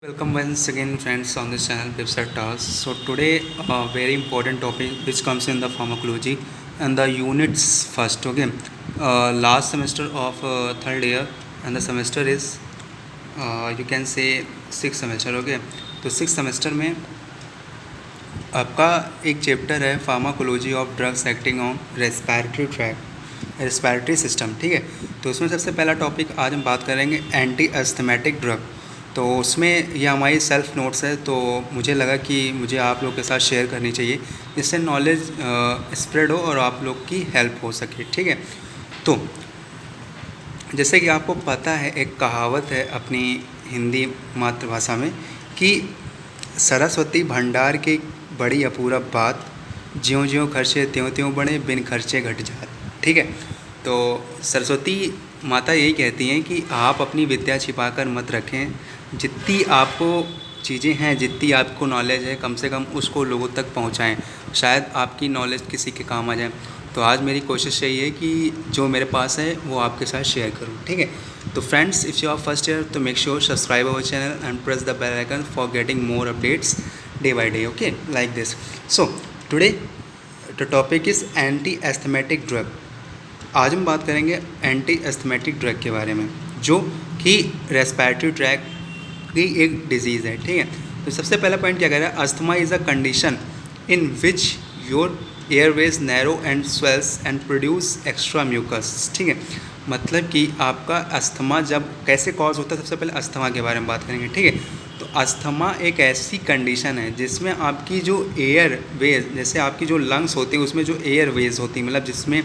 Welcome once again friends on this channel Pipsat Talks. So today a very important topic which comes in the pharmacology and the units first. Okay, last semester of third year and the semester is you can say sixth semester. Okay, तो six semester में आपका एक chapter है pharmacology of drugs acting on respiratory tract respiratory system. ठीक है, तो उसमें सबसे पहला टॉपिक आज हम बात करेंगे एंटी अस्थमेटिक ड्रग. तो उसमें ये हमारी सेल्फ नोट्स है, तो मुझे लगा कि मुझे आप लोग के साथ शेयर करनी चाहिए, इससे नॉलेज स्प्रेड हो और आप लोग की हेल्प हो सके. ठीक है, तो जैसे कि आपको पता है एक कहावत है अपनी हिंदी मातृभाषा में कि सरस्वती भंडार की बड़ी अपूरब बात, ज्यों ज्यों खर्चे त्यों त्यों बढ़े बिन खर्चे घट जात. ठीक है, तो सरस्वती माता यही कहती हैं कि आप अपनी विद्या छिपा कर मत रखें. जितनी आपको चीज़ें हैं, जितनी आपको नॉलेज है, कम से कम उसको लोगों तक पहुंचाएं. शायद आपकी नॉलेज किसी के काम आ जाए. तो आज मेरी कोशिश यही है कि जो मेरे पास है वो आपके साथ शेयर करूं. ठीक है, तो friends if you are first year तो make sure subscribe our channel and press the bell icon for getting more updates day by day. Okay, like this. So today the topic is anti asthmatic drug. आज हम बात करेंगे anti asthmatic drug के बारे में, जो कि respiratory tract की एक डिजीज़ है. ठीक है, तो सबसे पहला पॉइंट क्या कह रहा है, asthma is a condition in which your airways narrow and swells and produce extra mucus. ठीक है, मतलब कि आपका अस्थमा जब कैसे कॉज होता है, सबसे पहले अस्थमा के बारे में बात करेंगे. ठीक है, तो अस्थमा एक ऐसी कंडीशन है जिसमें आपकी जो एयर वेज, जैसे आपकी जो लंग्स होती हैं उसमें जो एयर वेज होती है, मतलब जिसमें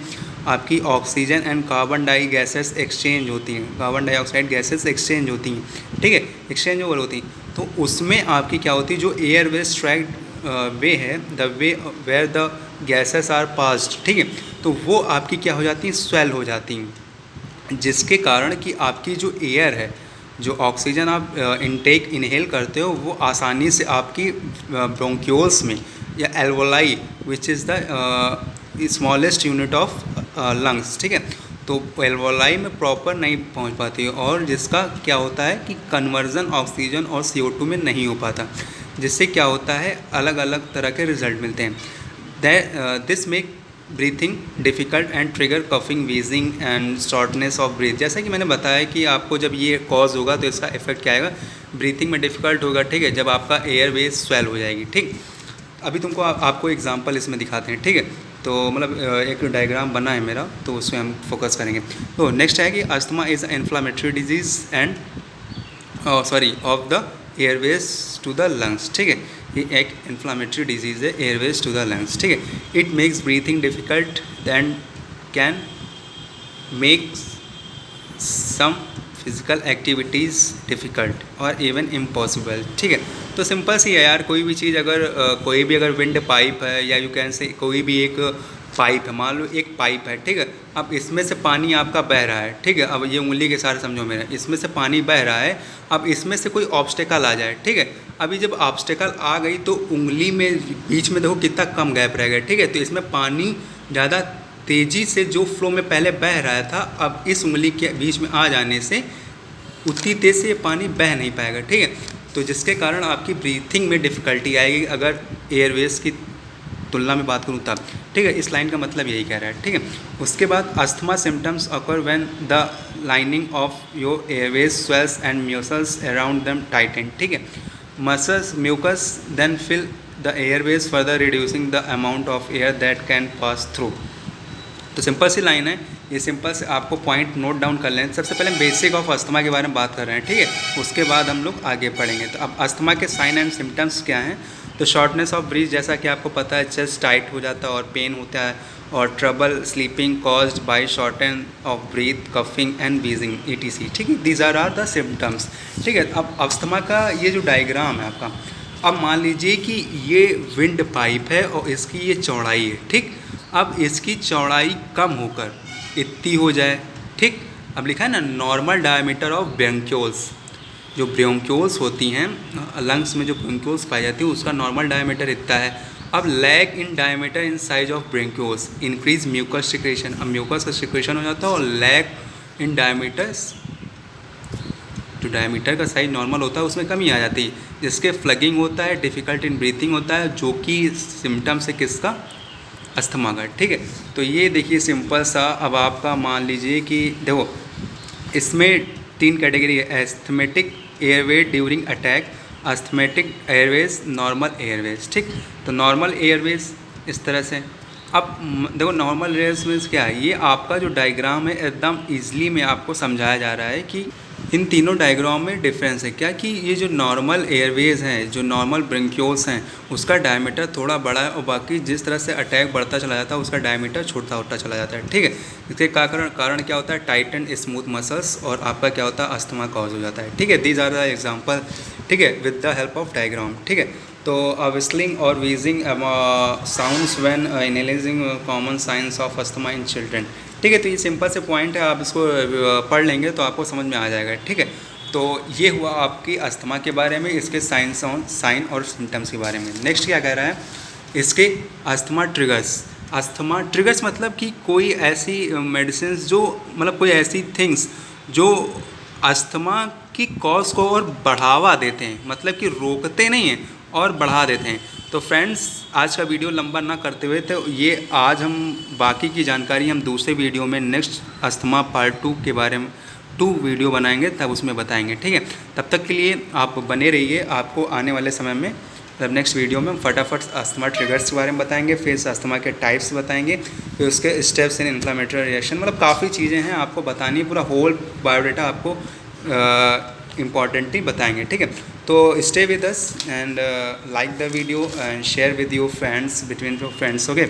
आपकी oxygen and carbon di gases exchange होती हैं, कार्बन डाइऑक्साइड गैसेस एक्सचेंज होती हैं. ठीक है, एक्सचेंज ओवर होती हैं. तो उसमें आपकी क्या होती है, जो एयर वेज ट्रैक वे है, the way where the gases are passed. ठीक है, तो वो आपकी क्या हो जाती हैं, स्वेल हो जाती हैं, जिसके कारण कि आपकी जो एयर है, जो ऑक्सीजन आप इनटेक इनहेल करते हो, वो आसानी से आपकी ब्रोंक्यूल्स में या alveoli which is the smallest unit of lungs. ठीक है, तो एल्वोलाई में प्रॉपर नहीं पहुंच पाती है, और जिसका क्या होता है कि कन्वर्जन ऑक्सीजन और CO2 में नहीं हो पाता, जिससे क्या होता है अलग अलग तरह के रिजल्ट मिलते हैं. This make breathing difficult and trigger coughing, wheezing and shortness of breath. जैसा कि मैंने बताया कि आपको जब ये कॉज होगा तो इसका इफेक्ट क्या आएगा, ब्रीथिंग में डिफ़िकल्ट होगा. ठीक है, जब आपका एयरवेज स्वेल हो जाएगी. ठीक, अभी तुमको आपको एग्जांपल इसमें दिखाते हैं. ठीक है, तो मतलब एक डायग्राम बना है मेरा, तो उसमें हम फोकस करेंगे. तो नेक्स्ट है कि asthma is inflammatory disease and of the airways to the lungs. ठीक है, ये एक इन्फ्लामेटरी डिजीज़ है, एयरवेज टू द लंग्स. ठीक है, it makes breathing difficult and can make some physical activities difficult और इवन इम्पॉसिबल. ठीक है, तो सिंपल सी है यार, कोई भी चीज़ अगर कोई भी अगर विंड पाइप है, या यू कैन से कोई भी एक पाइप है, मान लो एक पाइप है. ठीक है, अब इसमें से पानी आपका बह रहा है. ठीक है, अब ये उंगली के साथ समझो मेरा, इसमें से पानी बह रहा है. अब इसमें से कोई ऑब्स्टेकल आ जाए. ठीक है, अभी जब ऑब्स्टेकल आ गई तो उंगली में बीच में देखो कितना कम गैप रह गया. ठीक है, तो इसमें पानी ज़्यादा तेज़ी से जो फ्लो में पहले बह रहा था, अब इस उंगली के बीच में आ जाने से उतनी तेज़ से ये पानी बह नहीं पाएगा. ठीक है, तो जिसके कारण आपकी ब्रीथिंग में डिफ़िकल्टी आएगी अगर एयरवेज की तुलना में बात करूँ तब. ठीक है, इस लाइन का मतलब यही कह रहा है. ठीक है, उसके बाद asthma symptoms occur when the lining of your airways swells and mucus around them tighten. ठीक है, muscles mucus then fill the airways further reducing the amount of air that can pass through. तो simple सी line है, ये simple से आपको point note down कर लें. सबसे पहले बेसिक ऑफ अस्थमा के बारे में बात कर रहे हैं. ठीक है, उसके बाद हम लोग आगे पढ़ेंगे. तो अब अस्थमा के साइन एंड सिम्टम्स क्या हैं, तो शॉर्टनेस ऑफ ब्रीथ, जैसा कि आपको पता है चेस्ट टाइट हो जाता है और पेन होता है, और trouble sleeping caused by shorten of breath, coughing and wheezing ETC. ठीक है, दीज आर द सिम्टम्स. ठीक है, अब अस्थमा का ये जो डायग्राम है आपका, अब मान लीजिए कि ये विंड पाइप है और इसकी ये चौड़ाई है. ठीक, अब इसकी चौड़ाई कम होकर इतनी हो जाए. ठीक, अब लिखा है ना नॉर्मल डायमीटर ऑफ ब्रोंक्यूल्स, जो ब्रोंक्यूल्स होती हैं लंग्स में, जो ब्रोंक्यूल्स पाई जाती हैं उसका नॉर्मल डायमीटर इतना है. अब lag in diameter in size of bronchioles increase mucus secretion. अब म्यूकस का सिक्रेशन हो जाता है, और लैग इन डायमीटर जो डायमीटर का साइज नॉर्मल होता है उसमें कमी आ जाती है, जिसके फ्लगिंग होता है, डिफ़िकल्ट इन ब्रीथिंग होता है, जो कि सिम्टम्स है किसका, अस्थमा का। ठीक है, तो ये देखिए सिंपल सा। अब आपका मान लीजिए कि देखो इसमें 3 कैटेगरी है, asthmatic airway during attack, asthmatic Airways, normal Airways. ठीक, तो नॉर्मल एयरवेज इस तरह से। अब देखो नॉर्मल एयरवेज क्या है, ये आपका जो डायग्राम है एकदम ईजिली में आपको समझाया जा रहा है कि इन तीनों डायग्राम में डिफरेंस है क्या, कि ये जो नॉर्मल एयरवेज हैं, जो नॉर्मल ब्रोंक्यूल्स हैं, उसका डायमीटर थोड़ा बड़ा है, और बाकी जिस तरह से अटैक बढ़ता चला जाता है उसका डायमीटर छोटा होता चला जाता है। ठीक है, इसके कारण क्या होता है, टाइट एंड स्मूथ मसल्स, और आपका क्या होता है, अस्थमा कॉज हो जाता है। ठीक है, दीज आर द एग्जाम्पल। ठीक है, with the help of diagram. ठीक है, तो विस्लिंग और wheezing sounds when inhaling common science of asthma in children. ठीक है, तो ये सिंपल से पॉइंट है, आप इसको पढ़ लेंगे तो आपको समझ में आ जाएगा। ठीक है, तो ये हुआ आपकी अस्थमा के बारे में, इसके साइन और सिम्टम्स के बारे में। नेक्स्ट क्या कह रहा है, इसके अस्थमा ट्रिगर्स मतलब कि कोई ऐसी मेडिसिन जो मतलब कोई ऐसी थिंग्स जो अस्थमा की कॉज को और बढ़ावा देते हैं, मतलब कि रोकते नहीं हैं और बढ़ा देते हैं। तो फ्रेंड्स आज का वीडियो लंबा ना करते हुए, तो ये आज हम बाकी की जानकारी हम दूसरे वीडियो में नेक्स्ट अस्थमा पार्ट 2 के बारे में 2 वीडियो बनाएंगे, तब उसमें बताएंगे। ठीक है, तब तक के लिए आप बने रहिए। आपको आने वाले समय में तब नेक्स्ट वीडियो में फटाफट अस्थमा ट्रिगर्स के बारे में बताएंगे, फिर अस्थमा के टाइप्स बताएंगे, फिर उसके स्टेप्स इन इन्फ्लेमेटरी रिएक्शन, मतलब काफ़ी चीज़ें हैं आपको बतानी है, पूरा होल बायोडाटा आपको इम्पॉर्टेंटली बताएंगे। ठीक है, तो stay with us and like the video and share with your friends, between your friends. Okay,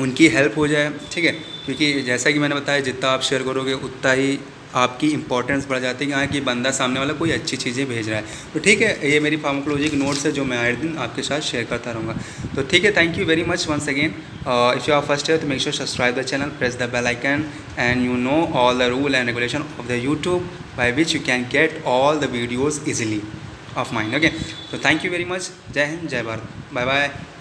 उनकी हेल्प हो जाए। ठीक है, क्योंकि जैसा कि मैंने बताया जितना आप शेयर करोगे उतना ही आपकी इंपॉर्टेंस बढ़ जाती है कि हाँ कि बंदा सामने वाला कोई अच्छी चीज़ें भेज रहा है। तो ठीक है, ये मेरी फार्माकोलॉजी की नोट्स है जो मैं हर दिन आपके साथ शेयर करता रहूँगा। तो ठीक है, thank you very much once again. If you are first year तो make sure subscribe the channel, press the bell icon, and you know all the rule and regulation of the YouTube by which you can get all the videos easily of mine. Okay, so thank you very much. Jai Hind, Jai Bharat. Bye bye.